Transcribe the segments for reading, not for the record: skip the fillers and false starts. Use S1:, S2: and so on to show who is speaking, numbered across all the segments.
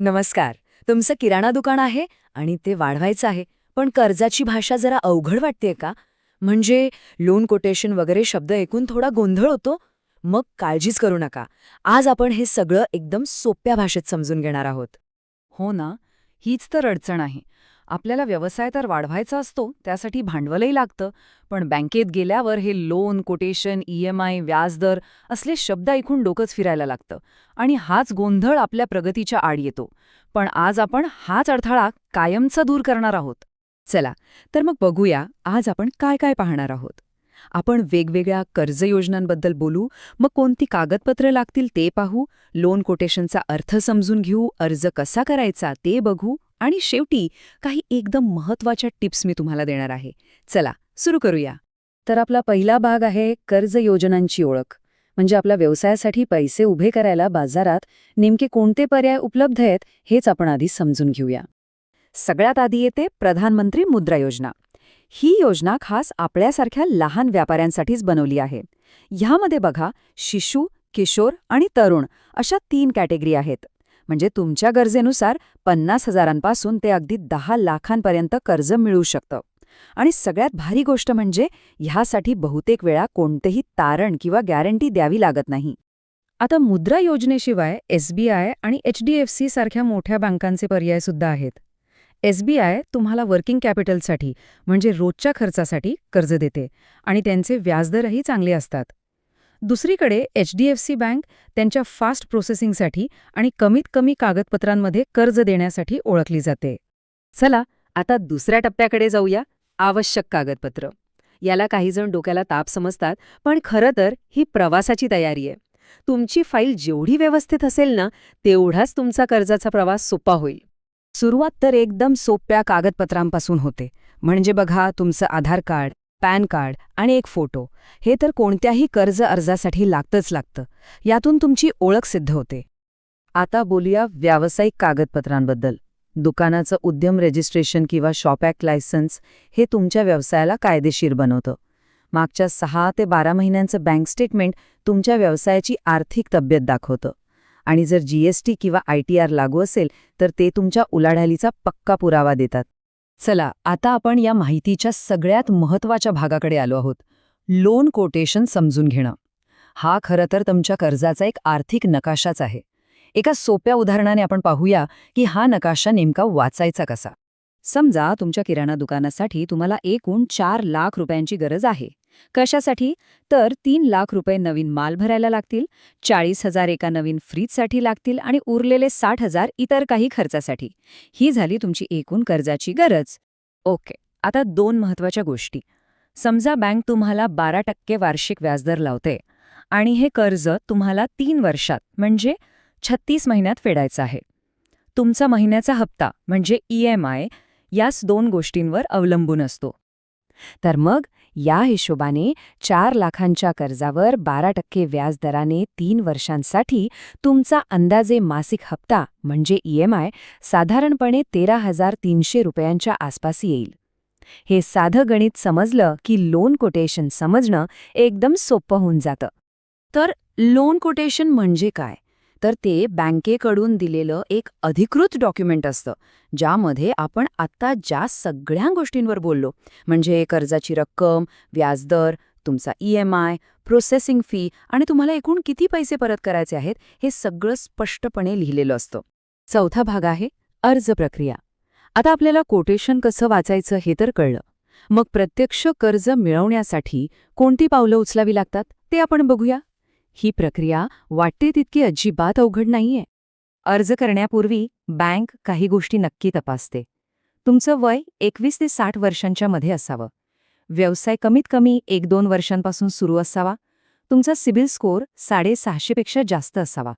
S1: नमस्कार. तुमचं किराणा दुकान आहे आणि ते वाढवायचं आहे, पण कर्जाची भाषा जरा अवघड वाटतेय का? म्हणजे लोन कोटेशन वगैरे शब्द ऐकून थोडा गोंधळ होतो. मग काळजीच करू नका. आज आपण हे सगळं एकदम सोप्या भाषेत समजून घेणार आहोत.
S2: हो ना, हीच तर अडचण आहे. आपल्याला व्यवसाय तर वाढवायचा असतो, त्यासाठी भांडवलही लागतं, पण बँकेत गेल्यावर हे लोन, कोटेशन, EMI, व्याजदर असले शब्द ऐकून डोकंच फिरायला लागतं आणि हाच गोंधळ आपल्या प्रगतीच्या आड येतो. पण आज आपण हाच अडथळा कायमचा दूर करणार आहोत.
S1: चला, तर मग बघूया आज आपण काय काय पाहणार आहोत. आपण वेगवेगळ्या कर्ज योजनांबद्दल बोलू, मग कोणती कागदपत्र लागतील ते पाहू, लोन कोटेशनचा अर्थ समजून घेऊ, अर्ज कसा करायचा ते बघू आणि शेवटी काही एकदम महत्त्वाच्या टिप्स मी तुम्हाला देणार आहे. चला, सुरू करूया. तर आपला पहिला भाग आहे कर्ज योजनांची ओळख. म्हणजे आपल्या व्यवसायासाठी पैसे उभे करायला बाजारात नेमके कोणते पर्याय उपलब्ध आहेत हेच आपण आधी समजून घेऊया. सगळ्यात आधी येते प्रधानमंत्री मुद्रा योजना. ही योजना खास आपल्यासारख्या लहान व्यापाऱ्यांसाठीच बनवली आहे. ह्यामध्ये बघा, शिशु, किशोर आणि तरुण अशा 3 कॅटेगरी आहेत. म्हणजे तुमच्या गरजेनुसार 50,000पासून ते अगदी 10 लाखांपर्यंत कर्ज मिळू शकतं. आणि सगळ्यात भारी गोष्ट म्हणजे ह्यासाठी बहुतेक वेळा कोणतेही तारण किंवा गॅरंटी द्यावी लागत नाही. आता मुद्रा योजनेशिवाय SBI आणि HDFC सारख्या मोठ्या बँकांचे पर्याय सुद्धा आहेत. SBI तुम्हाला वर्किंग कॅपिटलसाठी म्हणजे रोजच्या खर्चासाठी कर्ज देते आणि त्यांचे व्याजदरही चांगले असतात. दुसरीकडे HDFC बँक त्यांच्या फास्ट प्रोसेसिंगसाठी आणि कमीत कमी कागदपत्रांमध्ये कर्ज देण्यासाठी ओळखली जाते. चला, आता दुसऱ्या टप्प्याकडे जाऊया, आवश्यक कागदपत्र. याला काहीजण डोक्याला ताप समजतात, पण खरं तर ही प्रवासाची तयारी आहे. तुमची फाईल जेवढी व्यवस्थित असेल ना, तेवढाच तुमचा कर्जाचा प्रवास सोपा होईल. सुरुवात तर एकदम सोप्या कागदपत्रांपासून होते. म्हणजे बघा, तुमचं आधार कार्ड, पॅन कार्ड आणि एक फोटो. हे तर कोणत्याही कर्ज अर्जासाठी लागतं. यातून तुमची ओळख सिद्ध होते. आता बोलूया व्यावसायिक कागदपत्रांबद्दल. दुकानाचं उद्यम रजिस्ट्रेशन किंवा शॉप ॲक्ट लायसन्स हे तुमच्या व्यवसायाला कायदेशीर बनवतं. मागच्या 6 ते 12 महिन्यांचं बँक स्टेटमेंट तुमच्या व्यवसायाची आर्थिक तब्येत दाखवतं. आणि जर GST किंवा ITR लागू असेल तर ते तुमच्या उलाढालीचा पक्का पुरावा देतात. चला, आता आपण या माहितीच्या सगळ्यात महत्त्वाच्या भागाकडे आलो आहोत, लोन कोटेशन समजून घेणं. हा खरं तर तुमच्या कर्जाचा एक आर्थिक नकाशाच आहे. एका सोप्या उदाहरणाने आपण पाहूया की हा नकाशा नेमका वाचायचा कसा. समजा तुमच्या किराणा दुकानासाठी तुम्हाला एकूण 4 लाख रुपयांची गरज आहे. कशासाठी? तर 3 लाख रुपये नवीन माल भरायला लागतील, 40,000 एका नवीन फ्रीजसाठी लागतील आणि उरलेले 60,000 इतर काही खर्चासाठी. ही झाली तुमची एकूण कर्जाची गरज. ओके, आता 2 महत्त्वाच्या गोष्टी. समजा बँक तुम्हाला 12% वार्षिक व्याजदर लावते आणि हे कर्ज तुम्हाला 3 वर्षात म्हणजे 36 महिन्यात फेडायचं आहे. तुमचा महिन्याचा हप्ता म्हणजे EMI याच 2 गोष्टींवर अवलंबून असतो. तर मग या हिशोबाने 4 लाखांच्या कर्जावर 12% व्याजदराने 3 वर्षांसाठी तुमचा अंदाजे मासिक हप्ता म्हणजे EMI साधारणपणे 13,300 रुपयांच्या आसपास येईल. हे साधं गणित समजलं की लोन कोटेशन समजणं एकदम सोपं होऊन जातं. तर लोन कोटेशन म्हणजे काय? तर ते बँकेकडून दिलेलं एक अधिकृत डॉक्युमेंट असतं, ज्यामध्ये आपण आत्ता ज्या सगळ्या गोष्टींवर बोललो, म्हणजे कर्जाची रक्कम, व्याजदर, तुमचा EMI, प्रोसेसिंग फी आणि तुम्हाला एकूण किती पैसे परत करायचे आहेत हे सगळं स्पष्टपणे लिहिलेलं असतं. चौथा भाग आहे अर्ज प्रक्रिया. आता आपल्याला कोटेशन कसं वाचायचं हे तर कळलं. मग प्रत्यक्ष कर्ज मिळवण्यासाठी कोणती पावलं उचलावी लागतात ते आपण बघूया. ही प्रक्रिया वाटते तितकी अजिबात अवघड नाहीये. अर्ज करण्यापूर्वी बँक काही गोष्टी नक्की तपासते. तुमचं वय 21 ते 60 वर्षांच्या मध्ये असावं. व्यवसाय कमीत कमी 1-2 वर्षांपासून सुरू असावा. तुमचा सिबिल स्कोअर 650 पेक्षा जास्त असावा.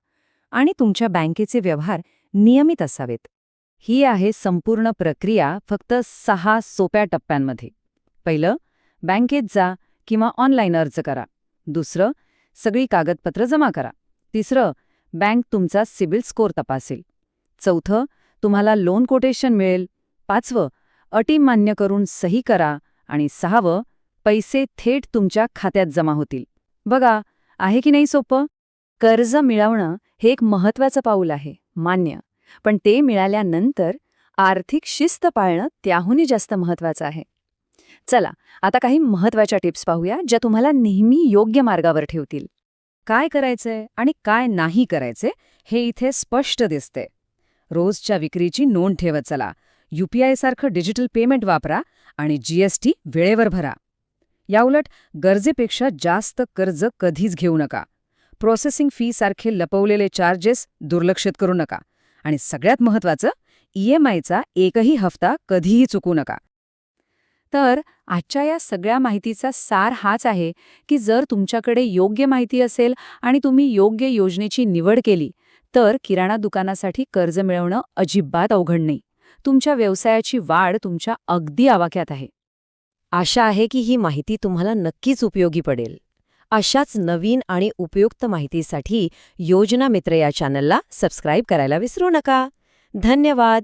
S1: आणि तुमच्या बँकेचे व्यवहार नियमित असावेत. ही आहे संपूर्ण प्रक्रिया फक्त 6 सोप्या टप्प्यांमध्ये. पहिलं, बँकेत जा किंवा ऑनलाईन अर्ज करा. दुसरं, सगळी कागदपत्र जमा करा. तिसरं, बँक तुमचा सिबिल स्कोअर तपासेल. चौथं, तुम्हाला लोन कोटेशन मिळेल. 5वं, अटी मान्य करून सही करा. आणि 6वं, पैसे थेट तुमच्या खात्यात जमा होतील. बघा, आहे की नाही सोपं? कर्ज मिळवणं हे एक महत्त्वाचं पाऊल आहे, मान्य.
S2: पण ते मिळाल्यानंतर आर्थिक शिस्त पाळणं त्याहूनही जास्त महत्त्वाचं आहे. चला, आता काही महत्त्वाच्या टिप्स पाहूया, ज्या तुम्हाला नेहमी योग्य मार्गावर ठेवतील. काय करायचंय आणि काय नाही करायचे हे इथे स्पष्ट दिसते. रोजच्या विक्रीची नोंद ठेवत चला, UPI सारखं डिजिटल पेमेंट वापरा आणि GST वेळेवर भरा. याउलट गरजेपेक्षा जास्त कर्ज कधीच घेऊ नका. प्रोसेसिंग फी सारखे लपवलेले चार्जेस दुर्लक्षित करू नका. आणि सगळ्यात महत्त्वाचं, EMIचा एकही हफ्ता कधीही चुकू नका. तर आजच्या या सगळ्या माहितीचा सार हाच आहे की जर तुमच्याकडे योग्य माहिती असेल आणि तुम्ही योग्य योजनेची निवड केली, तर किराणा दुकानासाठी कर्ज मिळवणं अजिबात अवघड नाही. तुमच्या व्यवसायाची वाढ तुमच्या अगदी आवाक्यात आहे.
S3: आशा आहे की ही माहिती तुम्हाला नक्कीच उपयोगी पडेल. अशाच नवीन आणि उपयुक्त माहितीसाठी योजना मित्र या चॅनलला सबस्क्राईब करायला विसरू नका. धन्यवाद.